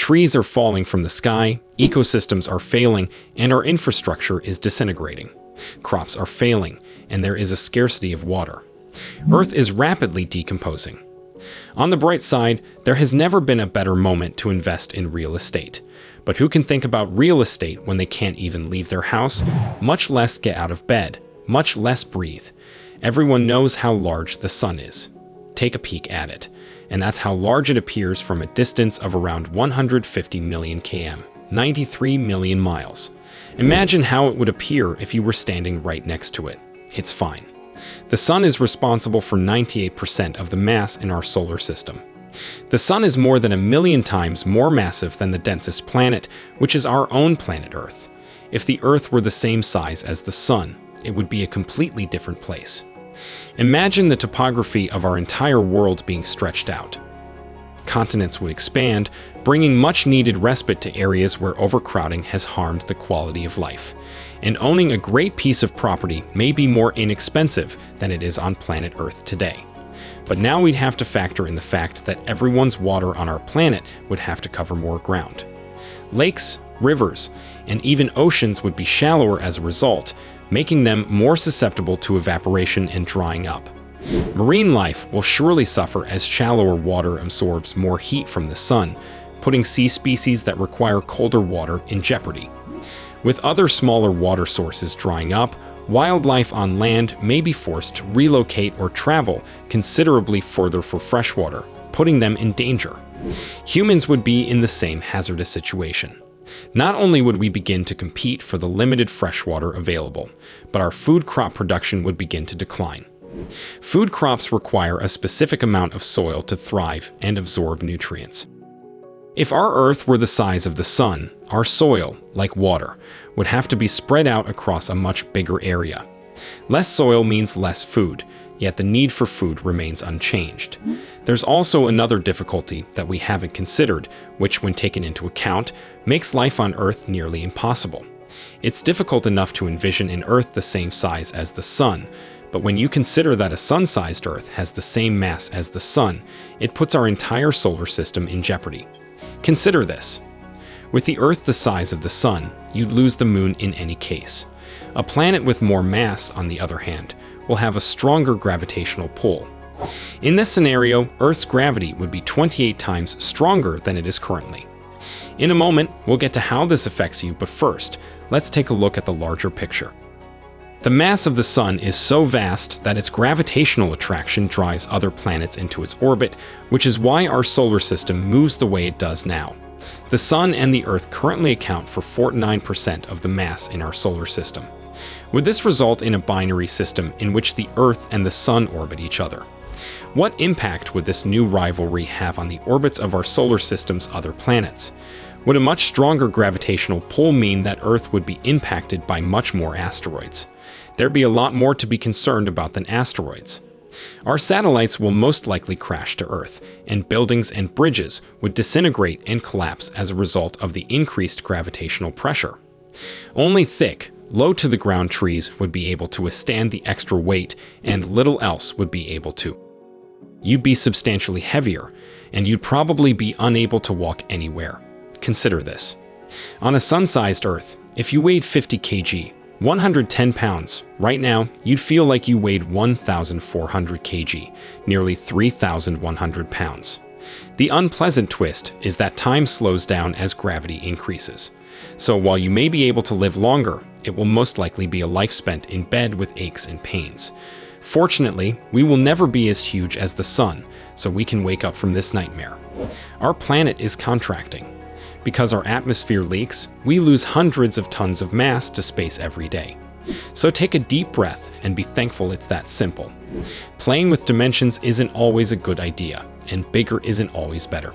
Trees are falling from the sky, ecosystems are failing, and our infrastructure is disintegrating. Crops are failing, and there is a scarcity of water. Earth is rapidly decomposing. On the bright side, there has never been a better moment to invest in real estate. But who can think about real estate when they can't even leave their house, much less get out of bed, much less breathe? Everyone knows how large the sun is. Take a peek at it, and that's how large it appears from a distance of around 150 million km, 93 million miles. Imagine how it would appear if you were standing right next to it. It's fine. The sun is responsible for 98% of the mass in our solar system. The sun is more than 1 million times more massive than the densest planet, which is our own planet Earth. If the Earth were the same size as the sun, it would be a completely different place. Imagine the topography of our entire world being stretched out. Continents would expand, bringing much-needed respite to areas where overcrowding has harmed the quality of life. And owning a great piece of property may be more inexpensive than it is on planet Earth today. But now we'd have to factor in the fact that everyone's water on our planet would have to cover more ground. Lakes, rivers, and even oceans would be shallower as a result, making them more susceptible to evaporation and drying up. Marine life will surely suffer as shallower water absorbs more heat from the sun, putting sea species that require colder water in jeopardy. With other smaller water sources drying up, wildlife on land may be forced to relocate or travel considerably further for fresh water, putting them in danger. Humans would be in the same hazardous situation. Not only would we begin to compete for the limited fresh water available, but our food crop production would begin to decline. Food crops require a specific amount of soil to thrive and absorb nutrients. If our Earth were the size of the sun, our soil, like water, would have to be spread out across a much bigger area. Less soil means less food, yet the need for food remains unchanged. There's also another difficulty that we haven't considered, which, when taken into account, makes life on Earth nearly impossible. It's difficult enough to envision an Earth the same size as the sun, but when you consider that a sun-sized Earth has the same mass as the sun, it puts our entire solar system in jeopardy. Consider this. With the Earth the size of the sun, you'd lose the moon in any case. A planet with more mass, on the other hand, will have a stronger gravitational pull. In this scenario, Earth's gravity would be 28 times stronger than it is currently. In a moment, we'll get to how this affects you, but first, let's take a look at the larger picture. The mass of the sun is so vast that its gravitational attraction drives other planets into its orbit, which is why our solar system moves the way it does now. The sun and the Earth currently account for 49% of the mass in our solar system. Would this result in a binary system in which the Earth and the sun orbit each other? What impact would this new rivalry have on the orbits of our solar system's other planets? Would a much stronger gravitational pull mean that Earth would be impacted by much more asteroids? There'd be a lot more to be concerned about than asteroids. Our satellites will most likely crash to Earth, and buildings and bridges would disintegrate and collapse as a result of the increased gravitational pressure. Only thick, low-to-the-ground trees would be able to withstand the extra weight, and little else would be able to. You'd be substantially heavier, and you'd probably be unable to walk anywhere. Consider this. On a sun-sized Earth, if you weighed 50 kg, 110 pounds, right now, you'd feel like you weighed 1,400 kg, nearly 3,100 pounds. The unpleasant twist is that time slows down as gravity increases. So while you may be able to live longer, it will most likely be a life spent in bed with aches and pains. Fortunately, we will never be as huge as the sun, so we can wake up from this nightmare. Our planet is contracting. Because our atmosphere leaks, we lose hundreds of tons of mass to space every day. So take a deep breath and be thankful it's that simple. Playing with dimensions isn't always a good idea, and bigger isn't always better.